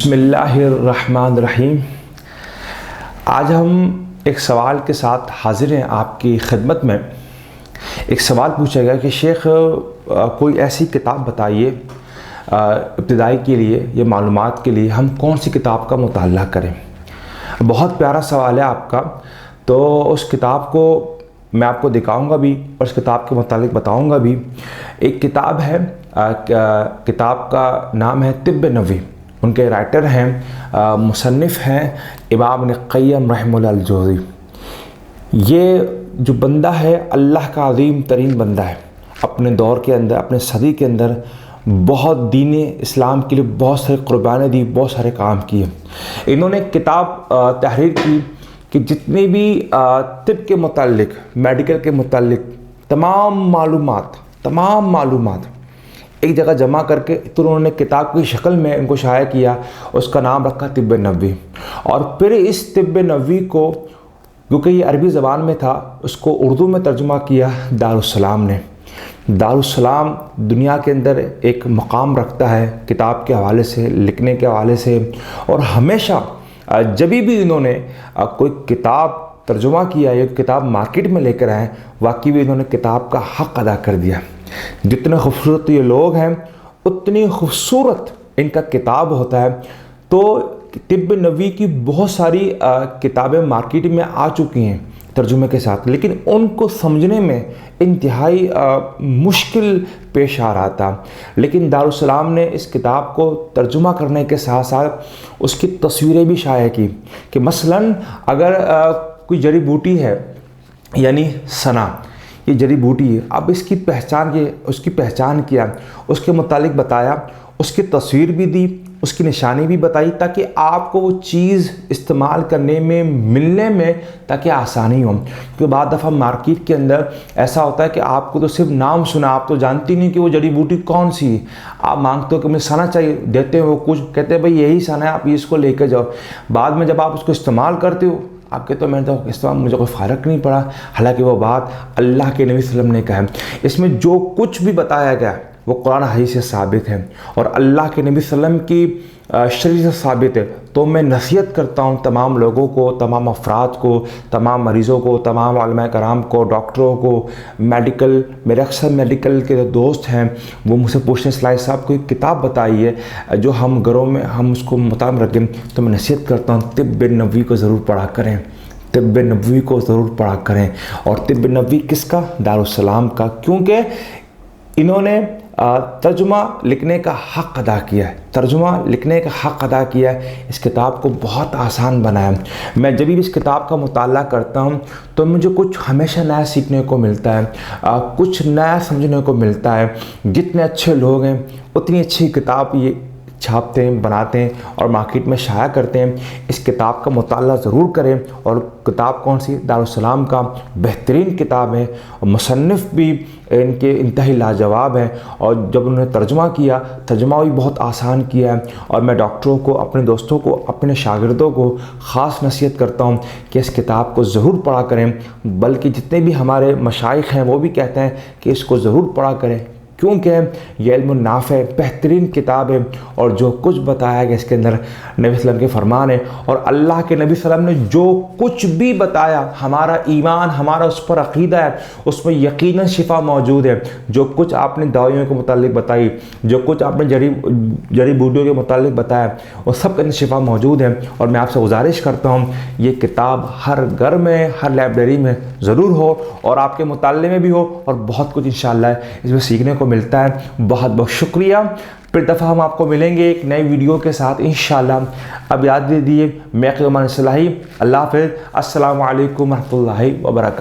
बिस्मिल्लाहिर्रहमानिर्रहीम। आज हम एक सवाल के साथ हाजिर हैं आपकी खिदमत में। एक सवाल पूछा गया कि शेख कोई ऐसी किताब बताइए इब्तिदाई के लिए या मालूमात के लिए हम कौन सी किताब का मुताला करें। बहुत प्यारा सवाल है आपका। तो उस किताब को मैं आपको दिखाऊंगा भी और उस किताब के मुतालिक बताऊंगा भी। एक किताब है, किताब का नाम है तिब्ब नबवी। उनके राइटर हैं, मुसन्निफ़ हैं इमाम इब्न क़य्यिम रहमतुल्लाह जौज़ी। ये जो बंदा है अल्लाह का अज़ीम तरीन बंदा है। अपने दौर के अंदर, अपने सदी के अंदर बहुत दीन इस्लाम के लिए बहुत सारी कुर्बानी दी, बहुत सारे काम किए। इन्होंने किताब तहरीर की कि जितने भी तिब के मुतालिक, मेडिकल के मुतालिक तमाम मालूमात एक जगह जमा करके तो उन्होंने किताब की शक्ल में इनको शाया किया। उसका नाम रखा तिब्ब नबवी। और फिर इस तिब्ब नबवी को, क्योंकि ये अरबी ज़बान में था, उसको उर्दू में तर्जुमा किया दारुस्सलाम ने। दारुस्सलाम दुनिया के अंदर एक मकाम रखता है किताब के हवाले से, लिखने के हवाले से। और हमेशा जब भी इन्होंने कोई किताब तर्जुमा किया या किताब मार्केट में लेकर आए, वाकई भी इन्होंने किताब का हक़ अदा कर दिया। जितने खूबसूरत ये लोग हैं उतनी खूबसूरत इनका किताब होता है। तो तिब्ब नबवी की बहुत सारी किताबें मार्केट में आ चुकी हैं तर्जुमे के साथ, लेकिन उनको समझने में इंतहाई मुश्किल पेश आ रहा था। लेकिन दारुस्सलाम ने इस किताब को तर्जुमा करने के साथ साथ उसकी तस्वीरें भी शाया की कि मसलन अगर कोई जड़ी बूटी है, यानी सना, ये जड़ी बूटी है, अब इसकी पहचान की, उसकी पहचान किया, उसके मुतालिक बताया, उसकी तस्वीर भी दी, उसकी निशानी भी बताई, ताकि आपको वो चीज़ इस्तेमाल करने में, मिलने में ताकि आसानी हो। क्योंकि बाद दफ़ा मार्केट के अंदर ऐसा होता है कि आपको तो सिर्फ नाम सुना, आप तो जानती नहीं कि वो जड़ी बूटी कौन सी है। आप मांगते हो कि मुझे सना चाहिए, देते हो कुछ, कहते हैं भाई यही सना है, आप इसको लेकर जाओ। बाद में जब आप उसको इस्तेमाल करते हो, आपके तो मैंने तो इस्तेमाल, मुझे कोई फ़र्क नहीं पड़ा। हालांकि वो बात अल्लाह के नबी सल्लल्लाहु अलैहि वसल्लम ने कहा है। इसमें जो कुछ भी बताया गया वो कुरान हदीस से साबित है और अल्लाह के नबी सल्लल्लाहु अलैहि वसल्लम की शरीयत से साबित है। तो मैं नसीहत करता हूँ तमाम लोगों को, तमाम अफराद को, तमाम मरीज़ों को, तमाम उलमा कराम को, डॉक्टरों को, मेडिकल, मेरे अक्सर मेडिकल के दोस्त हैं, वो मुझसे पूछने सलाही साहब कोई किताब बताइए जो हम घरों में हम उसको मुताबिक रखें। तो मैं नसीहत करता हूँ तिब्ब नबवी को ज़रूर पढ़ा करें, तिब्ब नबवी को ज़रूर पढ़ा करें। और तिब्ब नबवी किसका? दारुस्सलाम का। क्योंकि इन्होंने तर्जुमा लिखने का हक़ अदा किया है, तर्जुमा लिखने का हक़ अदा किया है, इस किताब को बहुत आसान बनाया। मैं जब भी इस किताब का मुताला करता हूँ तो मुझे कुछ हमेशा नया सीखने को मिलता है, कुछ नया समझने को मिलता है। जितने अच्छे लोग हैं उतनी अच्छी किताब ये छापते हैं, बनाते हैं और मार्केट में शाया करते हैं। इस किताब का मुताला ज़रूर करें। और किताब कौन सी? दारुस्सलाम का बेहतरीन किताब है और मुसन्निफ़ भी इनके इंतहाई लाजवाब हैं। और जब उन्होंने तर्जुमा किया, तर्जुमा भी बहुत आसान किया है। और मैं डॉक्टरों को, अपने दोस्तों को, अपने शागिर्दों को ख़ास नसीहत करता हूँ कि इस किताब को ज़रूर पढ़ा करें। बल्कि जितने भी हमारे मशाइख हैं वो भी कहते हैं कि इसको ज़रूर पढ़ा करें, क्योंकि ये इल्म नाफ़े बेहतरीन किताब है। और जो कुछ बताया गया इसके अंदर नबी सल्लम के फरमान है और अल्लाह के नबी सल्लम ने जो कुछ भी बताया, हमारा ईमान, हमारा उस पर अक़ीदा है, उसमें यकीनन शिफा मौजूद है। जो कुछ आपने दवाइयों के मुतालिक बताई, जो कुछ आपने जड़ी बूटियों के मुतालिक बताया, वो सब के अंदर शिफा मौजूद है। और मैं आपसे गुजारिश करता हूँ ये किताब हर घर में, हर लाइब्रेरी में ज़रूर हो और आपके मुताले में भी हो और बहुत कुछ इंशाअल्लाह इसमें सीखने को मिलता है। बहुत बहुत शुक्रिया। फिर दफ़ा हम आपको मिलेंगे एक नई वीडियो के साथ इंशाअल्लाह। अब याद दे दिए, मैं क़य्यिम इस्लाही। अल्लाह हाफ़िज़। अस्सलामु अलैकुम रहमतुल्लाहि व बरकातहू।